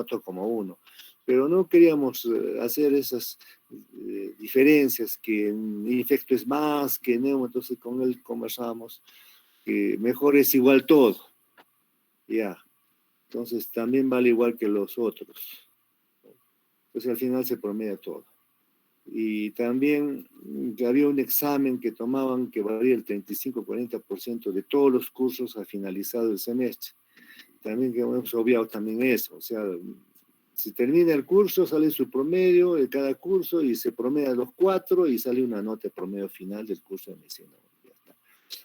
otro como uno. Pero no queríamos hacer esas diferencias, que infecto es más, que neuma, entonces con él conversábamos que mejor es igual todo, ya. Entonces también vale igual que los otros. Entonces al final se promedia todo. Y también había un examen que tomaban que valía el 35-40% de todos los cursos al finalizado el semestre. También que hemos obviado también eso, o sea, si termina el curso, sale su promedio de cada curso y se promedia los 4 y sale una nota de promedio final del curso de medicina. Ya está.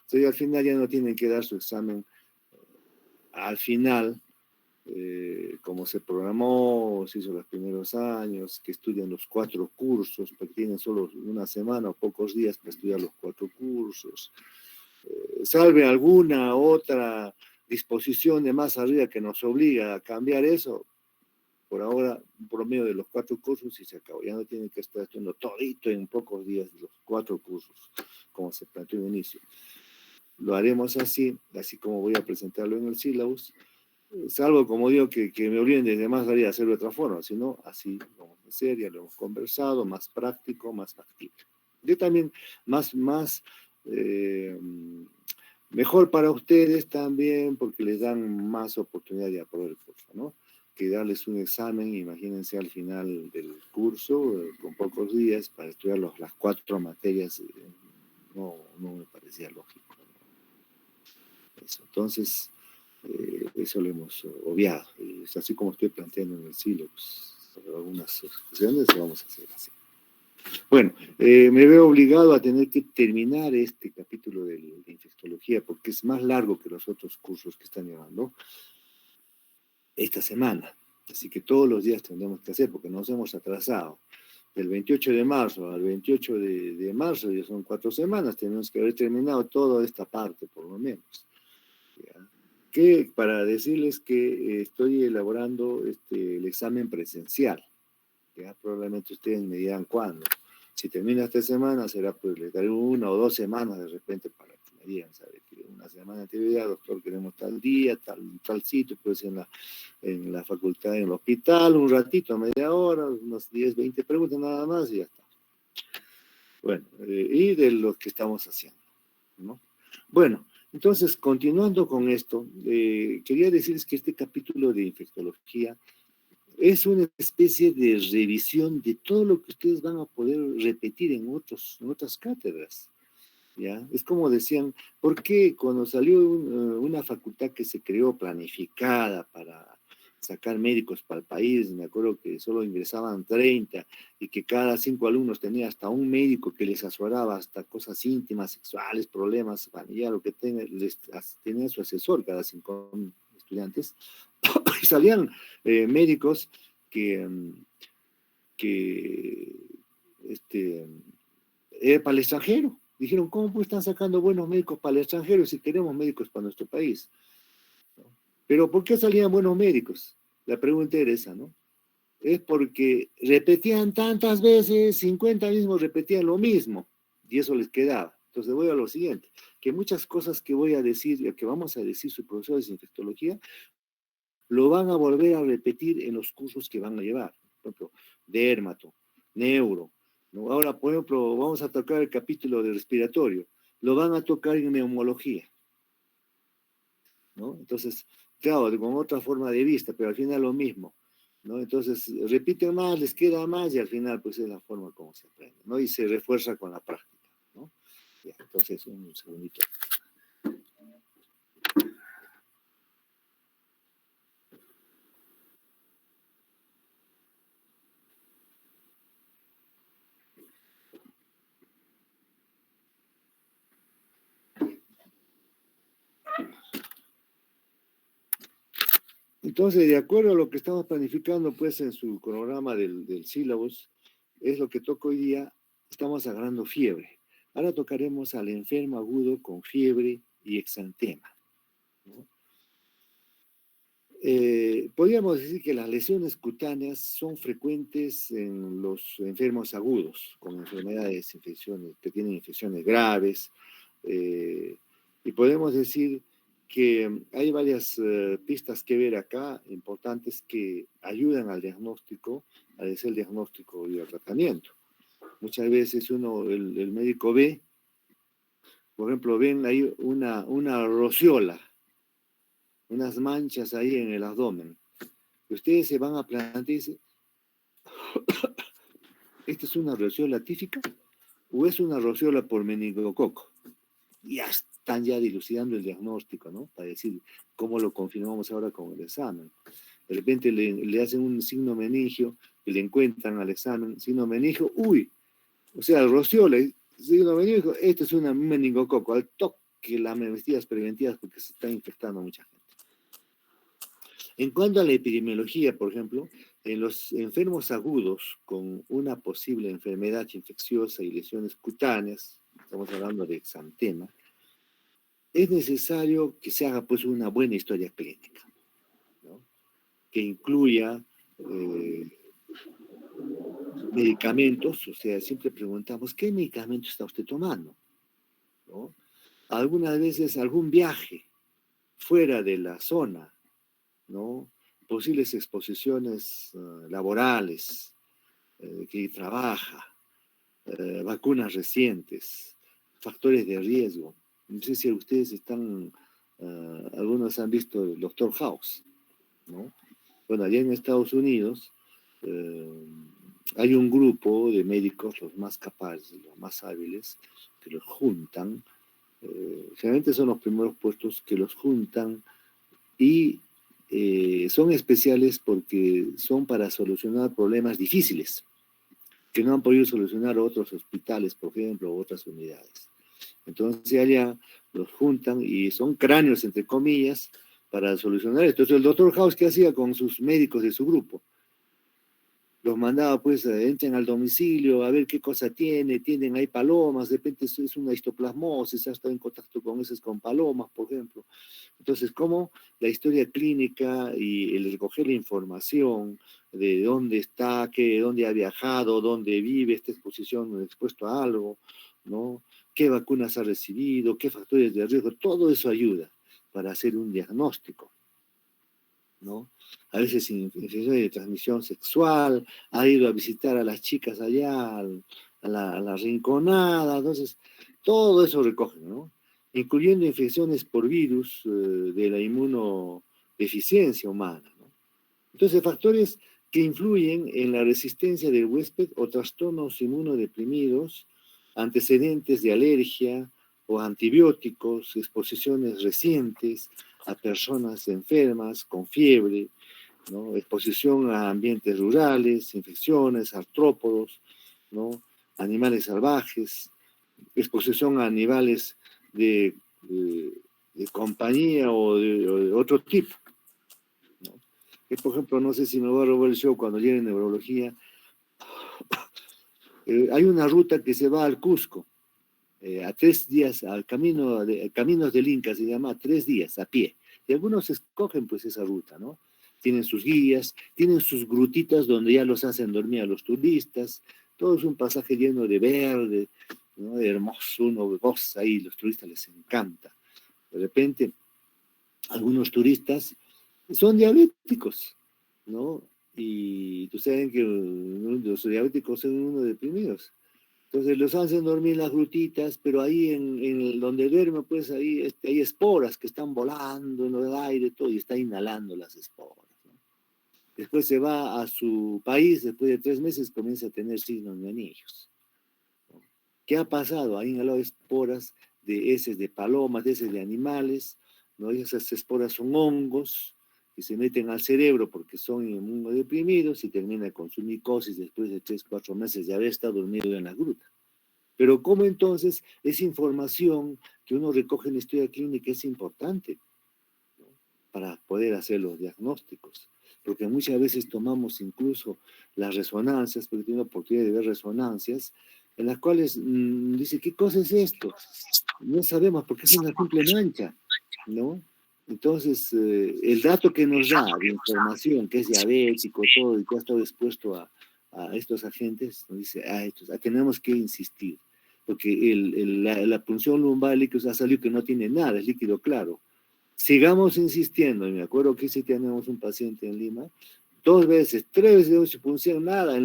Entonces al final ya no tienen que dar su examen al final, como se programó, se hizo los primeros años, que estudian los 4 cursos, porque tienen solo una semana o pocos días para estudiar los 4 cursos. Salve alguna otra disposición de más arriba que nos obliga a cambiar eso, por ahora un promedio de los 4 cursos y se acabó. Ya no tienen que estar estudiando todito en pocos días los 4 cursos, como se planteó en inicio. Lo haremos así como voy a presentarlo en el sílabus, salvo, como digo, que me olviden desde más arriba hacerlo de otra forma, sino así vamos a hacer, ya lo hemos conversado, más práctico, más factible. Yo también mejor para ustedes también, porque les dan más oportunidad de aprobar el curso, ¿no? Que darles un examen, imagínense al final del curso, con pocos días, para estudiar las 4 materias, no me parecía lógico, ¿no? Eso, entonces, eso lo hemos obviado, y es así como estoy planteando en el sílabus, pues, algunas cuestiones vamos a hacer así. Bueno, me veo obligado a tener que terminar este capítulo de infectología porque es más largo que los otros cursos que están llevando esta semana. Así que todos los días tendremos que hacer porque nos hemos atrasado. Del 28 de marzo al 28 de marzo, ya son 4 semanas, tenemos que haber terminado toda esta parte, por lo menos. ¿Ya? Que para decirles que estoy elaborando el examen presencial. ¿Ya? Probablemente ustedes me dirán cuándo. Si termina esta semana, será pues le daré 1 o 2 semanas de repente para que me digan, ¿sabe? Que una semana de actividad, doctor, queremos tal día, tal sitio, pues en la facultad, en el hospital, un ratito, media hora, unos 10, 20 preguntas nada más y ya está. Bueno, y de lo que estamos haciendo, ¿no? Bueno, entonces, continuando con esto, quería decirles que este capítulo de infectología es una especie de revisión de todo lo que ustedes van a poder repetir en otras cátedras, ¿ya? Es como decían, ¿por qué cuando salió una facultad que se creó planificada para sacar médicos para el país, me acuerdo que solo ingresaban 30 y que cada 5 alumnos tenía hasta un médico que les asesoraba hasta cosas íntimas, sexuales, problemas familiares, lo que tenía su asesor cada 5 estudiantes, y salían médicos que para el extranjero. Dijeron, ¿cómo pues están sacando buenos médicos para el extranjero si queremos médicos para nuestro país? ¿No? Pero ¿por qué salían buenos médicos? La pregunta era esa, ¿no? Es porque repetían tantas veces, 50 mismos repetían lo mismo, y eso les quedaba. Entonces voy a lo siguiente, que muchas cosas que voy a decir, que vamos a decir sus profesores de infectología, lo van a volver a repetir en los cursos que van a llevar. Por ejemplo, dermato, neuro, ¿no? Ahora, por ejemplo, vamos a tocar el capítulo de respiratorio, lo van a tocar en neumología, ¿no? Entonces, claro, con otra forma de vista, pero al final lo mismo, ¿no? Entonces, repiten más, les queda más y al final, pues es la forma como se aprende, ¿no? Y se refuerza con la práctica, ¿no? Ya, entonces, un segundito. Entonces, de acuerdo a lo que estamos planificando, pues, en su cronograma del sílabus, es lo que toca hoy día, estamos agarrando fiebre. Ahora tocaremos al enfermo agudo con fiebre y exantema, ¿no? Podríamos decir que las lesiones cutáneas son frecuentes en los enfermos agudos, con enfermedades, infecciones, que tienen infecciones graves, y podemos decir que hay varias pistas que ver acá, importantes, que ayudan al diagnóstico, a hacer el diagnóstico y el tratamiento. Muchas veces el médico ve, por ejemplo, ven ahí una rociola, unas manchas ahí en el abdomen. Ustedes se van a plantear y dicen, ¿esta es una rociola típica o es una rociola por meningococo? Ya están ya dilucidando el diagnóstico, ¿no? Para decir cómo lo confirmamos ahora con el examen. De repente le hacen un signo meningio y le encuentran al examen signo meningio, uy, o sea, el rociola, signo meningio, este es un meningococo, al toque las medidas preventivas porque se está infectando mucha gente. En cuanto a la epidemiología, por ejemplo, en los enfermos agudos con una posible enfermedad infecciosa y lesiones cutáneas, estamos hablando de exantema, es necesario que se haga pues una buena historia clínica, ¿no? Que incluya medicamentos, o sea, siempre preguntamos, ¿qué medicamento está usted tomando? ¿No? Algunas veces algún viaje fuera de la zona, ¿no? Posibles exposiciones laborales, que trabaja, vacunas recientes, factores de riesgo. No sé si ustedes algunos han visto el Doctor House, ¿no? Bueno, allá en Estados Unidos hay un grupo de médicos, los más capaces, los más hábiles, que los juntan, generalmente son los primeros puestos que los juntan y son especiales porque son para solucionar problemas difíciles que no han podido solucionar otros hospitales, por ejemplo, o otras unidades. Entonces allá los juntan y son cráneos, entre comillas, para solucionar esto. Entonces el doctor House, ¿qué hacía con sus médicos de su grupo? Los mandaba, pues, entren al domicilio a ver qué cosa tienen ahí palomas, de repente es una histoplasmosis, ha estado en contacto con esas con palomas, por ejemplo. Entonces, cómo la historia clínica y el recoger la información de dónde está, dónde ha viajado, dónde vive, está expuesto a algo, ¿no? ¿Qué vacunas ha recibido? ¿Qué factores de riesgo? Todo eso ayuda para hacer un diagnóstico, ¿no? A veces infecciones de transmisión sexual, ha ido a visitar a las chicas allá, a la rinconada, entonces, todo eso recogen, ¿no? Incluyendo infecciones por virus de la inmunodeficiencia humana, ¿no? Entonces, factores que influyen en la resistencia del huésped o trastornos inmunodeprimidos, antecedentes de alergia o antibióticos, exposiciones recientes a personas enfermas con fiebre, ¿no? Exposición a ambientes rurales, infecciones, artrópodos, ¿no? Animales salvajes, exposición a animales de compañía o de otro tipo, ¿no? Que, por ejemplo, no sé si me va a robar el show cuando llegue en neurología, hay una ruta que se va al Cusco, a 3 días, Caminos del Inca se llama, 3 días a pie. Y algunos escogen pues esa ruta, ¿no? Tienen sus guías, tienen sus grutitas donde ya los hacen dormir a los turistas, todo es un pasaje lleno de verde, ¿no? De hermoso, uno goza ahí, los turistas les encanta. De repente, algunos turistas son diabéticos, ¿no? Y tú sabes que los diabéticos son unos deprimidos. Entonces los hacen dormir en las grutitas, pero ahí en donde duerme, pues ahí hay esporas que están volando en el aire, todo, y está inhalando las esporas, ¿no? Después se va a su país, después de 3 meses comienza a tener signos meningos, ¿no? ¿Qué ha pasado? Ha inhalado esporas de heces de palomas, de heces de animales, ¿no? Y esas esporas son hongos que se meten al cerebro porque son inmunodeprimidos y termina con su micosis después de 3, 4 meses de haber estado dormido en la gruta. Pero ¿cómo entonces esa información que uno recoge en la historia clínica es importante, ¿no? Para poder hacer los diagnósticos? Porque muchas veces tomamos incluso las resonancias, porque tengo la oportunidad de ver resonancias, en las cuales dice, ¿qué cosa es esto? No sabemos porque es una simple mancha, ¿no? Entonces, el dato que nos da de información, que es diabético, todo, y que ha estado expuesto a estos agentes, nos dice, tenemos que insistir, porque la punción lumbar líquido ha salido que no tiene nada, es líquido claro, sigamos insistiendo. Y me acuerdo que sí tenemos un paciente en Lima, 2 veces, 3 veces no se pusieron nada.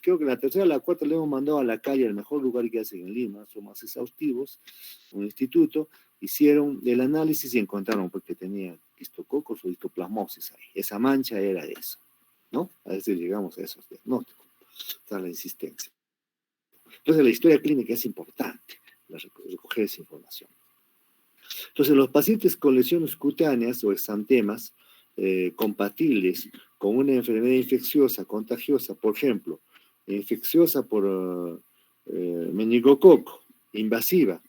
Creo que la tercera, la cuarta le hemos mandado a la calle, al mejor lugar que hacen en Lima, son más exhaustivos, un instituto, hicieron el análisis y encontraron porque tenía histococos o histoplasmosis ahí. Esa mancha era eso, ¿no? A veces llegamos a esos diagnósticos, está la insistencia. Entonces la historia clínica es importante, recoger esa información. Entonces los pacientes con lesiones cutáneas o exantemas compatibles con una enfermedad infecciosa, contagiosa, por ejemplo, infecciosa por meningococo, invasiva,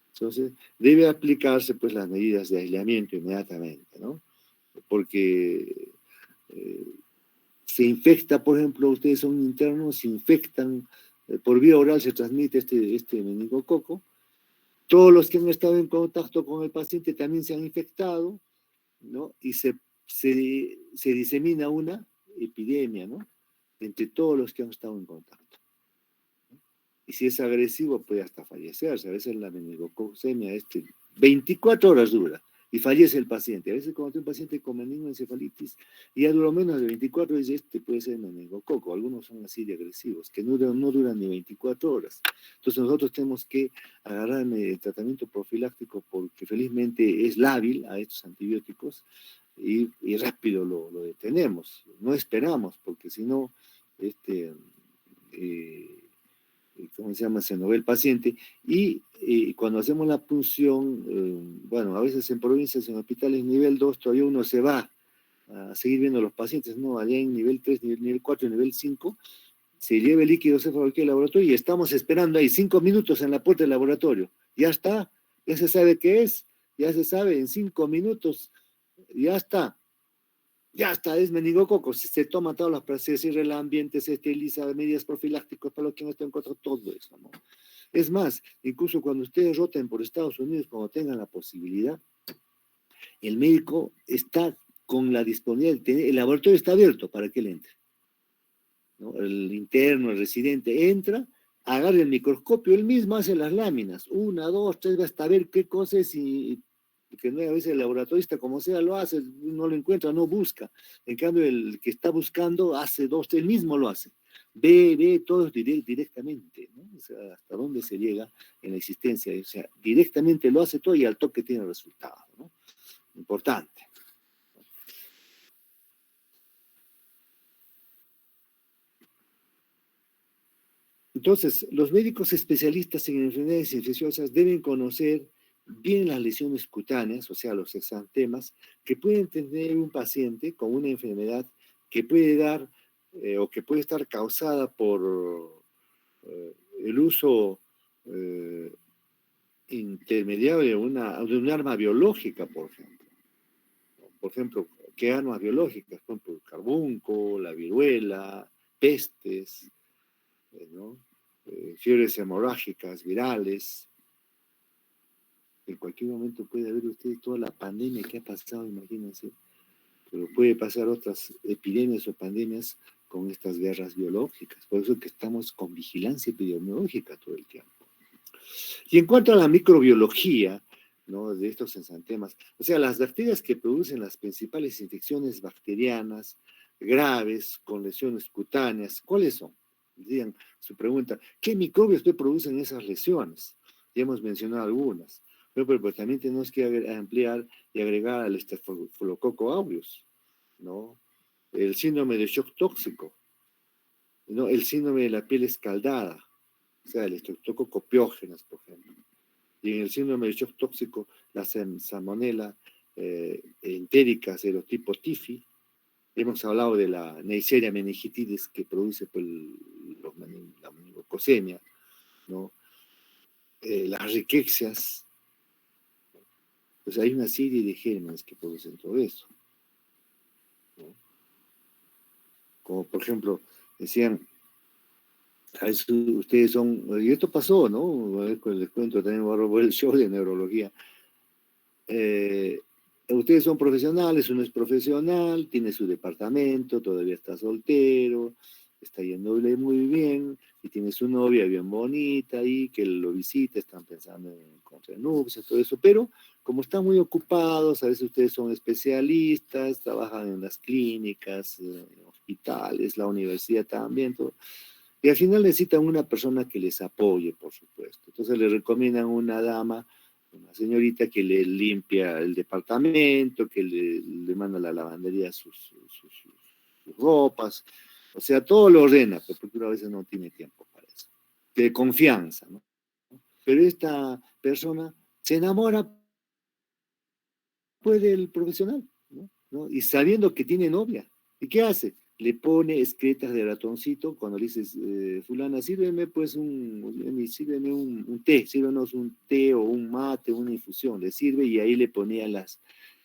entonces debe aplicarse pues las medidas de aislamiento inmediatamente, ¿no? Porque se infecta, por ejemplo, ustedes son internos, se infectan, por vía oral se transmite este meningococo, todos los que han estado en contacto con el paciente también se han infectado, ¿no? Y se disemina una epidemia, ¿no? Entre todos los que han estado en contacto. Y si es agresivo, puede hasta fallecerse. A veces la meningococemia 24 horas dura y fallece el paciente. A veces cuando tiene un paciente con meningoencefalitis y ya duró menos de 24 horas, puede ser meningococo. Algunos son así de agresivos, que no duran ni 24 horas. Entonces nosotros tenemos que agarrar el tratamiento profiláctico porque felizmente es lábil a estos antibióticos y rápido lo detenemos. No esperamos, porque si no, ¿cómo se llama? Se nos ve el paciente, y cuando hacemos la punción, bueno, a veces en provincias, en hospitales nivel 2, todavía uno se va a seguir viendo los pacientes, ¿no? Allá en nivel 3, nivel 4, nivel 5, se lleva el líquido cefalorraquídeo al laboratorio y estamos esperando ahí 5 minutos en la puerta del laboratorio. Ya está, ya se sabe qué es, ya se sabe, en 5 minutos, ya está. Ya está, es meningococo, se toma todas las pruebas, se cierra el ambiente, se estiliza, medidas profilácticas para los que no están en contra, todo eso, ¿no? Es más, incluso cuando ustedes roten por Estados Unidos, cuando tengan la posibilidad, el médico está con la disponibilidad, el laboratorio está abierto para que él entre, ¿no? El interno, el residente entra, agarra el microscopio, él mismo hace las láminas, 1, 2, 3, hasta ver qué cosa es y que no, a veces el laboratorista, como sea, lo hace, no lo encuentra, no busca. En cambio, el que está buscando hace 2, él mismo lo hace. Ve todo directamente, ¿no? O sea, hasta dónde se llega en la existencia. O sea, directamente lo hace todo y al toque tiene resultado, ¿no? Importante. Entonces, los médicos especialistas en enfermedades infecciosas deben conocer bien las lesiones cutáneas, o sea, los exantemas, que pueden tener un paciente con una enfermedad que puede dar o que puede estar causada por el uso intermediario de un arma biológica, por ejemplo. Por ejemplo, ¿qué armas biológicas? Por ejemplo, el carbunco, la viruela, pestes, ¿no? Fiebres hemorrágicas, virales. En cualquier momento puede haber usted toda la pandemia que ha pasado, imagínense, pero puede pasar otras epidemias o pandemias con estas guerras biológicas. Por eso que estamos con vigilancia epidemiológica todo el tiempo. Y en cuanto a la microbiología, ¿no? De estos exantemas, o sea, las bacterias que producen las principales infecciones bacterianas graves con lesiones cutáneas, ¿cuáles son? Digan su pregunta, ¿qué microbios producen esas lesiones? Ya hemos mencionado algunas, pero también tenemos que ampliar y agregar al Staphylococcus aureus, ¿no? El síndrome de shock tóxico, ¿no? El síndrome de la piel escaldada, o sea, el Streptococcus pyogenes, por ejemplo. Y en el síndrome de shock tóxico, la salmonella entérica serotipo TIFI. Hemos hablado de la Neisseria meningitidis que produce pues, la meningococemia, ¿no? Las riquecias. Pues hay una serie de gérmenes que producen todo eso, ¿no? Como por ejemplo, decían, a veces ustedes son, y esto pasó, ¿no? A ver, les cuento también, voy a robar el show de neurología. Ustedes son profesionales, uno es profesional, tiene su departamento, todavía está soltero, está yéndole muy bien, y tiene su novia bien bonita ahí, que lo visita, están pensando en contraer nupcias, todo eso, pero como están muy ocupados, a veces ustedes son especialistas, trabajan en las clínicas, en hospitales, la universidad también, todo, y al final necesitan una persona que les apoye, por supuesto. Entonces le recomiendan una dama, una señorita que le limpia el departamento, que le manda a la lavandería sus ropas, o sea, todo lo ordena, pues, porque uno a veces no tiene tiempo para eso. De confianza, ¿no? Pero esta persona se enamora, pues, del profesional, ¿no? ¿No? Y sabiendo que tiene novia. ¿Y qué hace? Le pone excretas de ratoncito cuando le dices, fulana, sírveme pues sírveme un té, sírvenos un té o un mate, una infusión, le sirve y ahí le ponía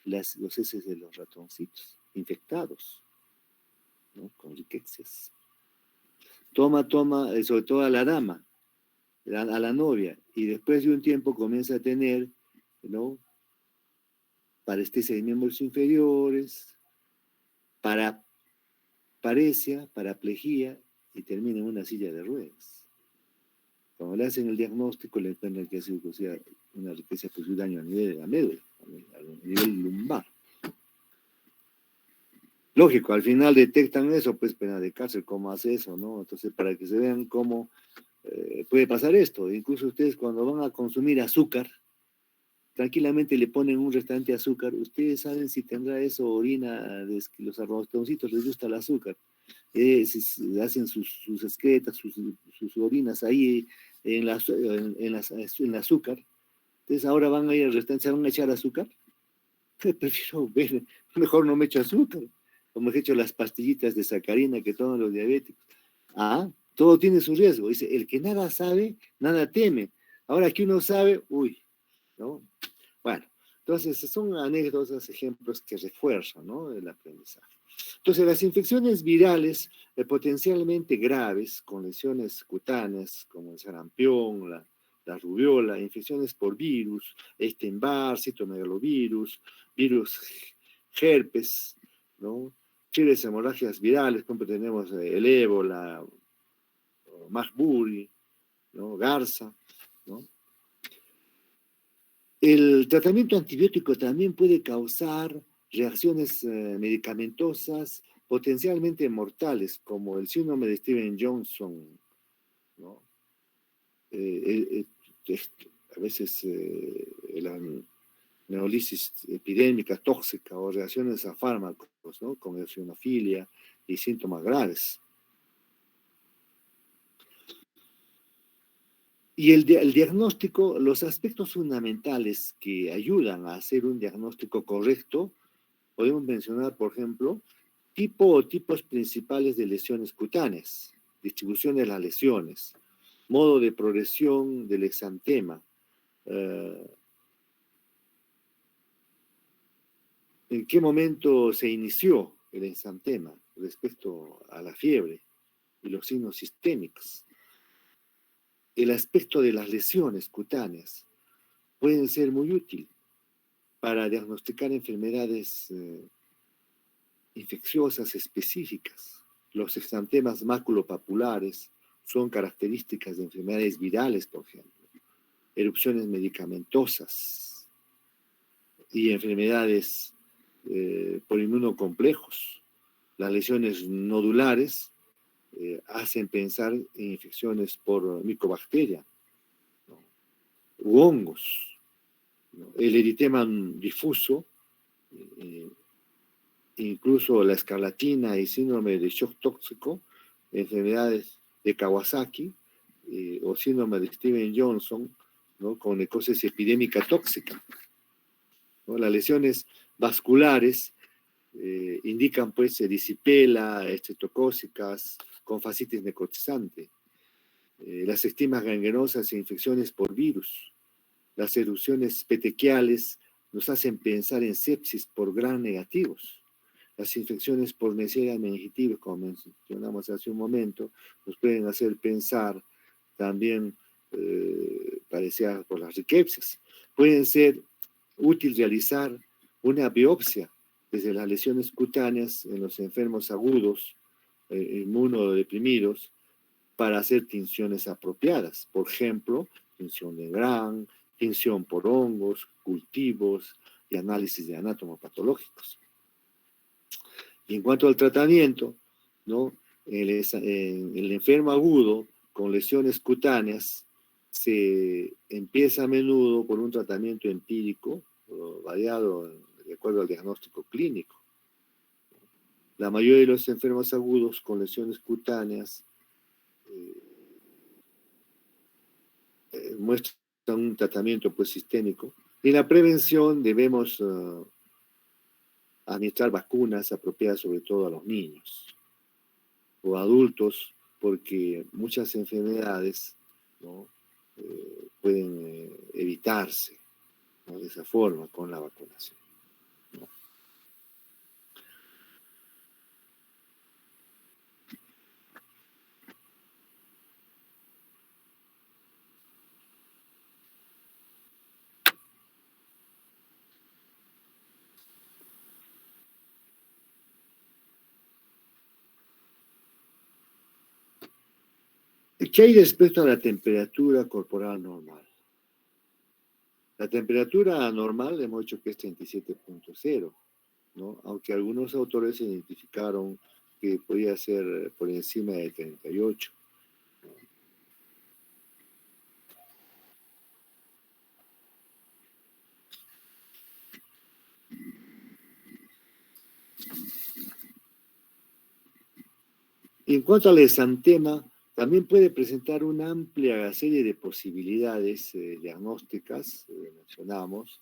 los heces de los ratoncitos infectados, ¿no? Con riquezas. Toma, sobre todo a la dama, a la novia, y después de un tiempo comienza a tener, ¿no? Parestesia de miembros inferiores, paresia, paraplegia, y termina en una silla de ruedas. Cuando le hacen el diagnóstico, le encuentran que ha sido una riqueza por su daño a nivel de la médula, a nivel lumbar. Lógico, al final detectan eso, pues pena de cárcel, ¿cómo hace eso, no? Entonces, para que se vean cómo puede pasar esto, incluso ustedes cuando van a consumir azúcar, tranquilamente le ponen un restante de azúcar, ustedes saben si tendrá eso orina, los ratoncitos les gusta el azúcar, hacen sus excretas, sus orinas ahí en el azúcar, entonces ahora van a ir al restaurante, ¿se van a echar azúcar? Prefiero ver, mejor no me echo azúcar, como he hecho las pastillitas de sacarina que toman los diabéticos. Ah, todo tiene su riesgo, dice, el que nada sabe, nada teme. Ahora que uno sabe, uy, ¿no? Bueno, entonces son anécdotas, ejemplos que refuerzan, ¿no?, el aprendizaje. Entonces, las infecciones virales potencialmente graves, con lesiones cutáneas, como el sarampión, la rubiola, infecciones por virus, Epstein-Barr, citomegalovirus, virus herpes, ¿no? Fiebres hemorragias virales, como tenemos el ébola, Marburg, ¿no?, Garza, ¿no? El tratamiento antibiótico también puede causar reacciones medicamentosas potencialmente mortales, como el síndrome de Steven-Johnson, ¿no? Eh, eh, a veces la neolisis epidémica tóxica o reacciones a fármacos, ¿no?, con eosinofilia y síntomas graves. Y el diagnóstico, los aspectos fundamentales que ayudan a hacer un diagnóstico correcto, podemos mencionar, por ejemplo, tipo o tipos principales de lesiones cutáneas, distribución de las lesiones, modo de progresión del exantema, en qué momento se inició el exantema respecto a la fiebre y los signos sistémicos. El aspecto de las lesiones cutáneas pueden ser muy útil para diagnosticar enfermedades infecciosas específicas. Los exantemas maculopapulares son características de enfermedades virales, por ejemplo, erupciones medicamentosas y enfermedades por inmunocomplejos. Las lesiones nodulares hacen pensar en infecciones por micobacteria, ¿no?, u hongos, ¿no? El eritema difuso, incluso la escarlatina y síndrome de shock tóxico, enfermedades de Kawasaki o síndrome de Steven-Johnson, ¿no?, con necrosis epidémica tóxica, ¿no? Las lesiones vasculares indican pues erisipela, estreptocócicas con fascitis necrotizante, las ectimas gangrenosas e infecciones por virus, las erupciones petequiales nos hacen pensar en sepsis por gram negativos. Las infecciones por Neisseria meningitis, como mencionamos hace un momento, nos pueden hacer pensar también parecidas por las riquezas. Pueden ser útil realizar una biopsia desde las lesiones cutáneas en los enfermos agudos inmunodeprimidos para hacer tinciones apropiadas. Por ejemplo, tinción de Gram, tinción por hongos, cultivos y análisis de anatomopatológicos. Y en cuanto al tratamiento, ¿no? El enfermo agudo con lesiones cutáneas se empieza a menudo por un tratamiento empírico variado de acuerdo al diagnóstico clínico. La mayoría de los enfermos agudos con lesiones cutáneas muestran un tratamiento pues, sistémico. Y en la prevención debemos administrar vacunas apropiadas sobre todo a los niños o adultos, porque muchas enfermedades, ¿no? Pueden evitarse, ¿no? De esa forma con la vacunación, ¿no? ¿Qué hay respecto a la temperatura corporal normal? La temperatura normal hemos dicho que es 37.0, ¿no? Aunque algunos autores identificaron que podía ser por encima de 38. Y en cuanto al exantema, también puede presentar una amplia serie de posibilidades diagnósticas, mencionamos,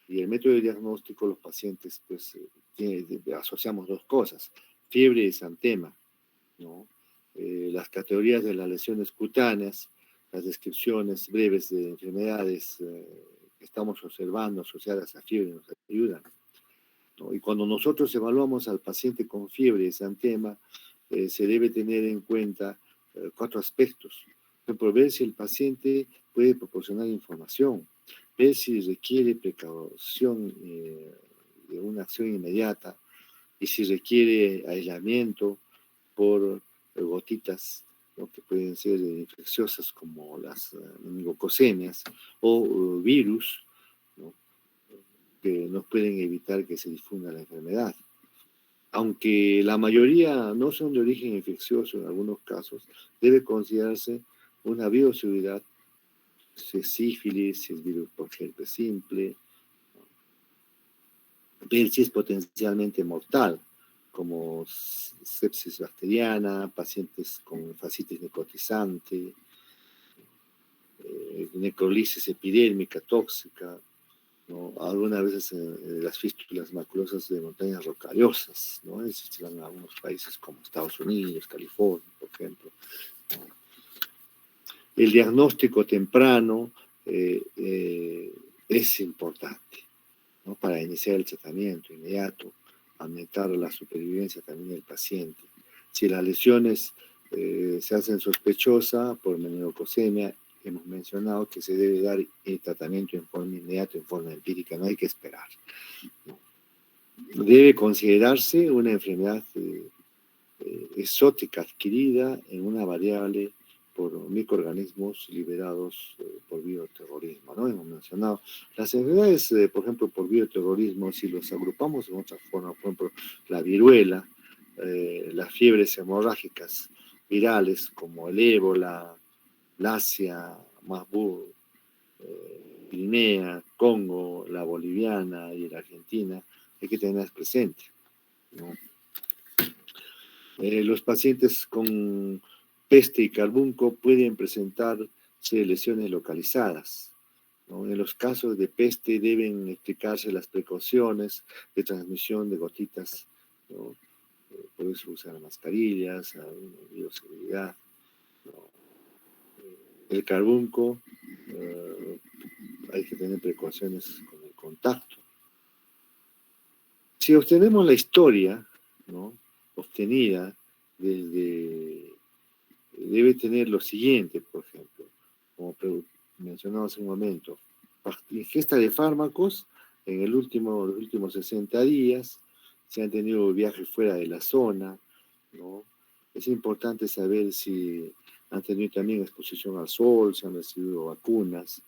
y el método de diagnóstico, los pacientes, pues, asociamos dos cosas, fiebre y exantema, ¿no? Las categorías de las lesiones cutáneas, las descripciones breves de enfermedades que estamos observando asociadas a fiebre nos ayudan, ¿no? Y cuando nosotros evaluamos al paciente con fiebre y exantema, se debe tener en cuenta 4 aspectos. Por ejemplo, ver si el paciente puede proporcionar información, ver si requiere precaución de una acción inmediata y si requiere aislamiento por gotitas, ¿no? Que pueden ser infecciosas como las meningococemias o virus, ¿no? Que nos pueden evitar que se difunda la enfermedad. Aunque la mayoría no son de origen infeccioso en algunos casos, debe considerarse una bioseguridad, si es sífilis, si es virus por herpes simple, ver si es potencialmente mortal, como sepsis bacteriana, pacientes con fascitis necrotizante, necrolisis epidérmica tóxica, ¿no? Algunas veces las fístulas maculosas de montañas rocallosas, ¿no? Existen en algunos países como Estados Unidos, California, por ejemplo, ¿no? El diagnóstico temprano es importante, ¿no? Para iniciar el tratamiento inmediato, aumentar la supervivencia también del paciente. Si las lesiones se hacen sospechosas por meningococemia, hemos mencionado que se debe dar el tratamiento en forma inmediata, en forma empírica, no hay que esperar, ¿no? Debe considerarse una enfermedad exótica adquirida en una variable por microorganismos liberados por bioterrorismo, ¿no? Hemos mencionado las enfermedades, por ejemplo, por bioterrorismo, si los agrupamos en otra forma, por ejemplo, la viruela, las fiebres hemorrágicas virales como el ébola, Lasia, Masbur, Guinea, Congo, la boliviana y la argentina, hay que tenerlas presentes, ¿no? Los pacientes con peste y carbunco pueden presentarse lesiones localizadas, ¿no? En los casos de peste deben explicarse las precauciones de transmisión de gotitas, ¿no? Por eso usar mascarillas, bioseguridad, ¿no? El carbunco, hay que tener precauciones con el contacto. Si obtenemos la historia, ¿no? Obtenida desde, debe tener lo siguiente, por ejemplo, como mencionamos hace un momento, ingesta de fármacos en los últimos 60 días, se han tenido viajes fuera de la zona, ¿no? Es importante saber si han tenido también exposición al sol, si han recibido vacunas.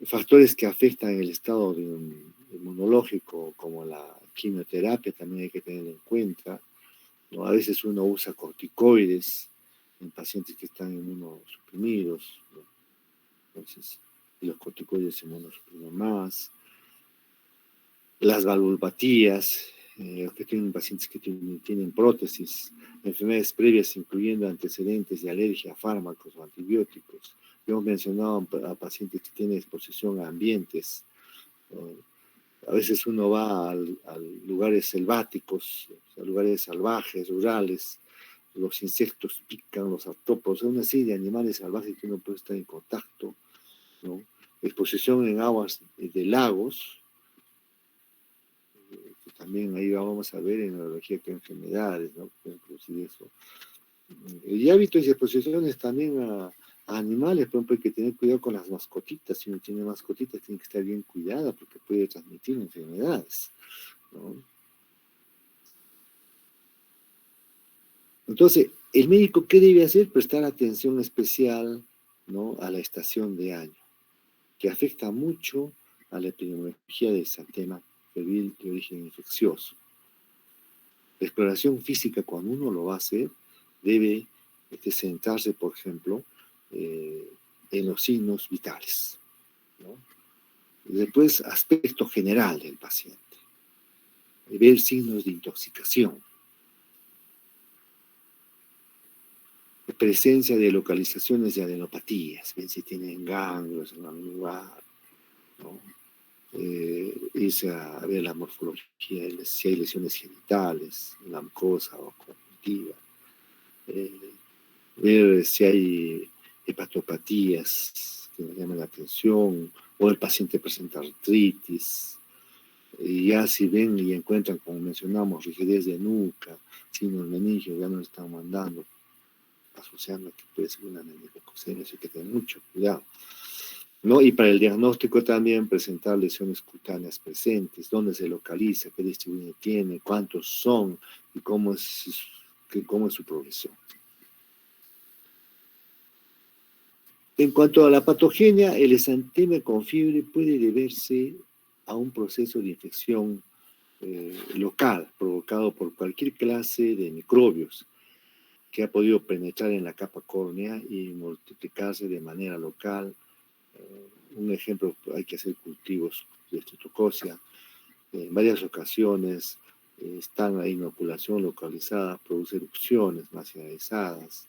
Factores que afectan el estado inmunológico, como la quimioterapia, también hay que tener en cuenta, ¿no? A veces uno usa corticoides en pacientes que están inmunosuprimidos, ¿no? Entonces, los corticoides inmunosuprimen más. Las valvulopatías, los que tienen pacientes que tienen prótesis, enfermedades previas incluyendo antecedentes de alergia a fármacos o antibióticos. Hemos mencionado a pacientes que tienen exposición a ambientes. A veces uno va a lugares selváticos, a lugares salvajes, rurales, los insectos pican, los artrópodos, una serie de animales salvajes que uno puede estar en contacto, ¿no? Exposición en aguas de lagos, que también ahí vamos a ver en neurología qué enfermedades, ¿no? Pueden producir eso. Y hábitos y exposiciones también a animales, por ejemplo, hay que tener cuidado con las mascotitas. Si uno tiene mascotitas, tiene que estar bien cuidada porque puede transmitir enfermedades, ¿no? Entonces, el médico, ¿qué debe hacer? Prestar atención especial, ¿no?, a la estación de año, que afecta mucho a la epidemiología de exantema febril de origen infeccioso. La exploración física, cuando uno lo va a hacer, debe centrarse, por ejemplo, en los signos vitales, ¿no? Y después, aspecto general del paciente. Ver signos de intoxicación. Presencia de localizaciones de adenopatías, bien si tienen ganglios en algún lugar, ¿no? Irse a ver la morfología, si hay lesiones genitales, en la mucosa o conjuntiva, ver si hay hepatopatías que nos llaman la atención, o el paciente presenta artritis, y ya si ven y encuentran, como mencionamos, rigidez de nuca, signos meningios, ya nos están mandando, asociando que puede ser una meningococcemia, eso hay que tener mucho cuidado, ¿no? Y para el diagnóstico también presentar lesiones cutáneas presentes, dónde se localiza, qué distribución tiene, cuántos son y cómo es su progresión. En cuanto a la patogenia, el exantema con fiebre puede deberse a un proceso de infección local provocado por cualquier clase de microbios que ha podido penetrar en la capa córnea y multiplicarse de manera local. Un ejemplo, hay que hacer cultivos de estreptococia. En varias ocasiones están la inoculación localizada, produce erupciones más generalizadas.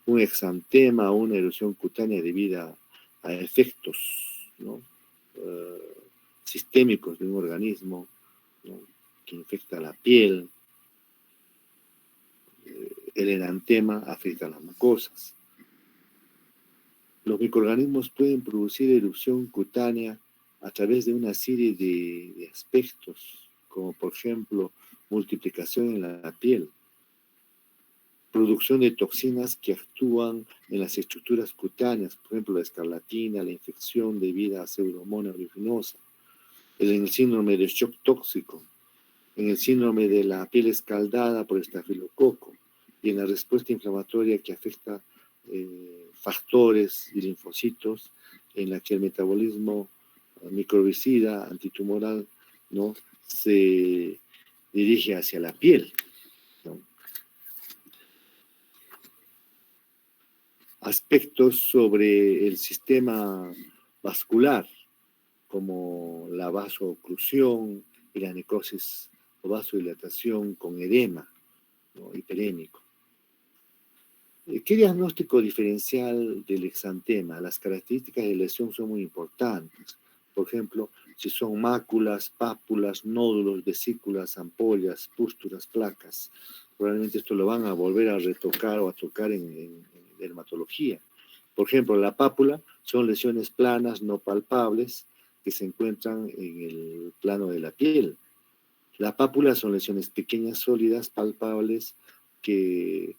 Un exantema o una erosión cutánea debido a efectos, ¿no?, sistémicos de un organismo, ¿no?, que infecta la piel. El enantema afecta a las mucosas. Los microorganismos pueden producir erupción cutánea a través de una serie de aspectos, como por ejemplo multiplicación en la piel, producción de toxinas que actúan en las estructuras cutáneas, por ejemplo la escarlatina, la infección debida a pseudomonas aeruginosa, en el síndrome de shock tóxico, en el síndrome de la piel escaldada por estafilococo y en la respuesta inflamatoria que afecta factores y linfocitos, en la que el metabolismo microbicida antitumoral, ¿no?, se dirige hacia la piel, ¿no? Aspectos sobre el sistema vascular, como la vasoclusión y la necrosis o vasodilatación con edema, ¿no?, hiperémico. ¿Qué diagnóstico diferencial del exantema? Las características de lesión son muy importantes. Por ejemplo, si son máculas, pápulas, nódulos, vesículas, ampollas, pústulas, placas. Probablemente esto lo van a volver a retocar o a tocar en dermatología. Por ejemplo, la pápula son lesiones planas no palpables que se encuentran en el plano de la piel. La pápula son lesiones pequeñas, sólidas, palpables, que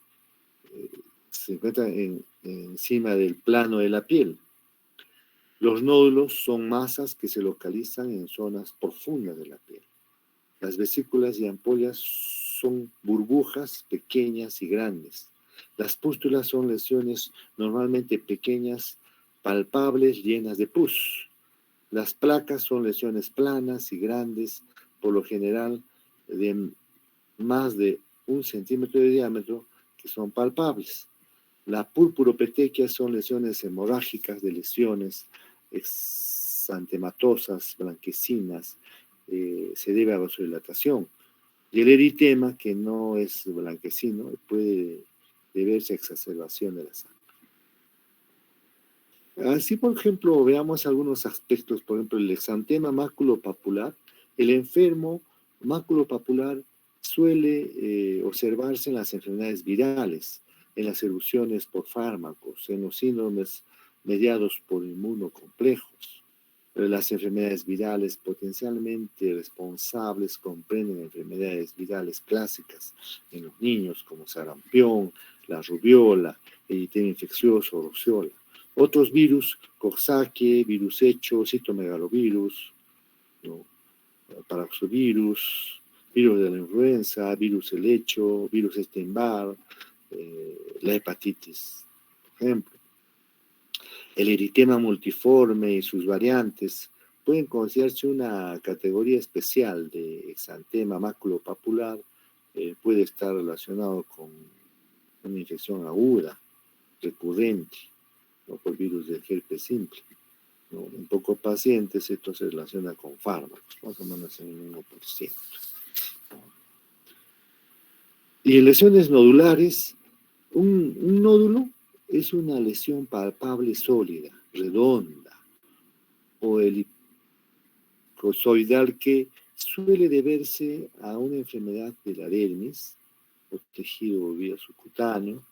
se encuentran encima del plano de la piel. Los nódulos son masas que se localizan en zonas profundas de la piel. Las vesículas y ampollas son burbujas pequeñas y grandes. Las pústulas son lesiones normalmente pequeñas, palpables, llenas de pus. Las placas son lesiones planas y grandes, por lo general de más de 1 centímetro de diámetro, que son palpables. La purpuropetequia son lesiones hemorrágicas de lesiones exantematosas, blanquecinas, se debe a vasodilatación. Y el eritema, que no es blanquecino, puede deberse a exacerbación de la sangre. Así, por ejemplo, veamos algunos aspectos, por ejemplo, el exantema maculopapular. El enfermo maculopapular suele observarse en las enfermedades virales, en las erupciones por fármacos, en los síndromes mediados por inmunocomplejos. Las enfermedades virales potencialmente responsables comprenden enfermedades virales clásicas en los niños, como sarampión, la rubiola, eritema infeccioso, rociola. Otros virus, Coxsackie, virus hecho, citomegalovirus, ¿no? Paraxovirus, virus de la influenza, virus helecho, virus Epstein-Barr, la hepatitis, por ejemplo. El eritema multiforme y sus variantes pueden considerarse una categoría especial de exantema maculopapular. Puede estar relacionado con una infección aguda, recurrente, ¿no? Por virus del herpes simple, ¿no? En pocos pacientes esto se relaciona con fármacos, más o menos en el 1%. Y en lesiones nodulares, un nódulo es una lesión palpable sólida, redonda o helicoidal que suele deberse a una enfermedad de la dermis o tejido subcutáneo.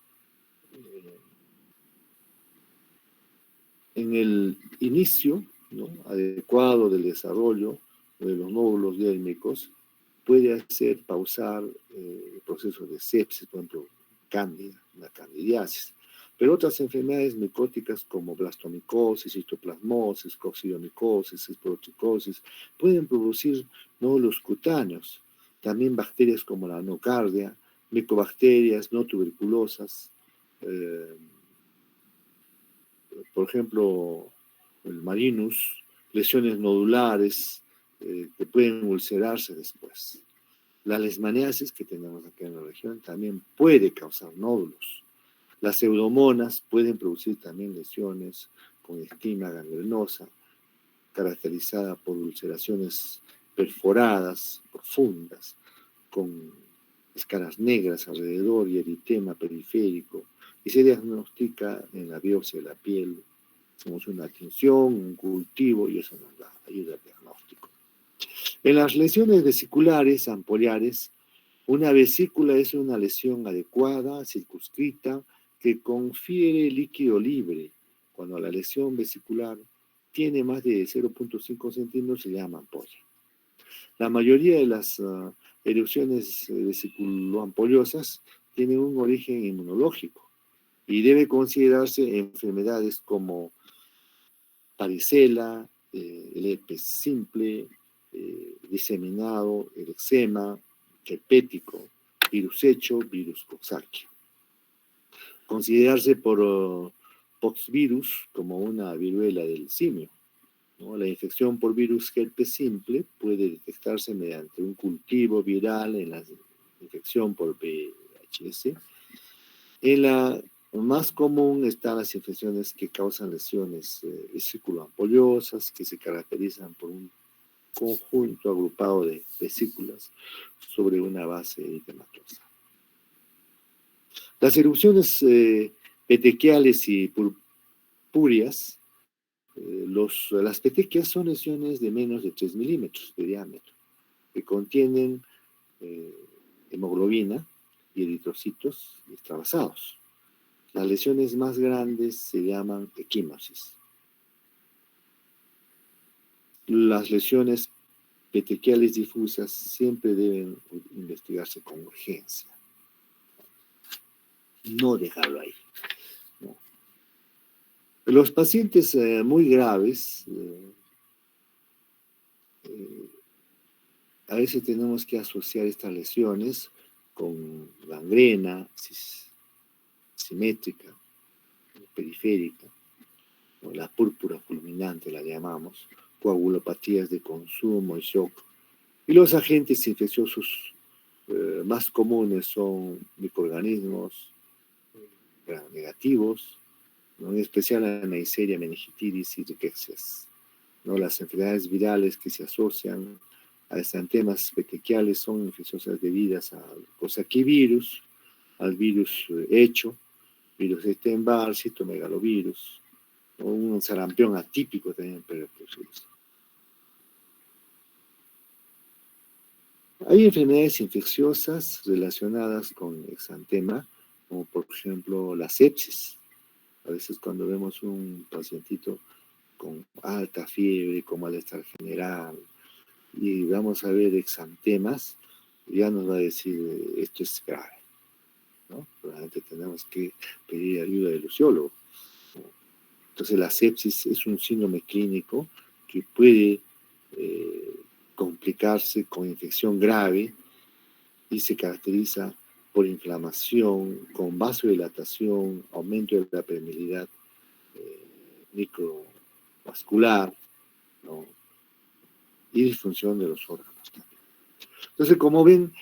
En el inicio, ¿no?, adecuado del desarrollo de los nódulos dérmicos puede hacer pausar el proceso de sepsis, por ejemplo, cándida, la candidiasis. Pero otras enfermedades micóticas como blastomicosis, citoplasmosis, coccidiomicosis, esporoticosis pueden producir nódulos cutáneos. También bacterias como la nocardia, micobacterias no tuberculosas, por ejemplo, el marinus, lesiones nodulares que pueden ulcerarse después. La leishmaniasis que tenemos aquí en la región también puede causar nódulos. Las pseudomonas pueden producir también lesiones con estima gangrenosa, caracterizada por ulceraciones perforadas, profundas, con escaras negras alrededor y eritema periférico, y se diagnostica en la biopsia de la piel. Hacemos una tinción, un cultivo, y eso nos da ayuda al diagnóstico. En las lesiones vesiculares, ampollares, una vesícula es una lesión adecuada, circunscrita, que confiere líquido libre. Cuando la lesión vesicular tiene más de 0.5 centímetros, se llama ampolla. La mayoría de las erupciones vesiculoampollosas tienen un origen inmunológico y debe considerarse enfermedades como varicela, el herpes simple, diseminado, el eczema, herpético, virus hecho, virus Coxsackie. Considerarse por poxvirus como una viruela del simio, ¿no? La infección por virus herpes simple puede detectarse mediante un cultivo viral en la infección por VHS. En la más común están las infecciones que causan lesiones vesículoampollosas, que se caracterizan por un conjunto agrupado de vesículas sobre una base eritematosa. Las erupciones petequiales y purpúreas, las petequias son lesiones de menos de 3 milímetros de diámetro, que contienen hemoglobina y eritrocitos extravasados. Las lesiones más grandes se llaman equimosis. Las lesiones petequiales difusas siempre deben investigarse con urgencia. No dejarlo ahí, ¿no? Los pacientes muy graves, a veces tenemos que asociar estas lesiones con gangrena simétrica, periférica, o la púrpura fulminante la llamamos, coagulopatías de consumo y shock. Y los agentes infecciosos más comunes son microorganismos gram negativos, ¿no? En especial la Neisseria meningitidis y rickettsias, ¿no? Las enfermedades virales que se asocian a exantemas petequiales son infecciosas debidas al cosaquivirus, al virus hecho, virus Epstein-Barr, citomegalovirus, o un sarampión atípico también puede producirse. Hay enfermedades infecciosas relacionadas con exantema, como por ejemplo la sepsis. A veces cuando vemos un pacientito con alta fiebre, con malestar general, y vamos a ver exantemas, ya nos va a decir, esto es grave, ¿no? Probablemente tenemos que pedir ayuda del luciólogo. Entonces la sepsis es un síndrome clínico que puede complicarse con infección grave y se caracteriza por inflamación, con vasodilatación, aumento de la permeabilidad microvascular, ¿no? Y disfunción de los órganos también. Entonces, como ven,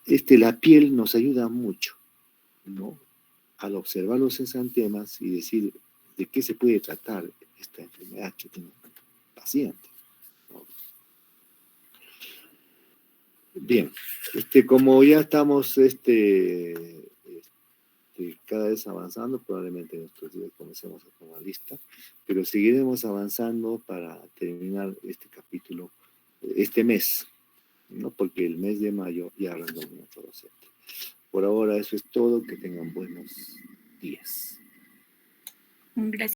la piel nos ayuda mucho, ¿no? Al observar los exantemas y decir de qué se puede tratar esta enfermedad que tiene el paciente, ¿no? Bien, como ya estamos cada vez avanzando, probablemente en estos días comencemos a tomar lista, pero seguiremos avanzando para terminar este capítulo este mes, ¿no? Porque el mes de mayo ya arrancamos nuestro docente. Por ahora eso es todo, que tengan buenos días. Gracias.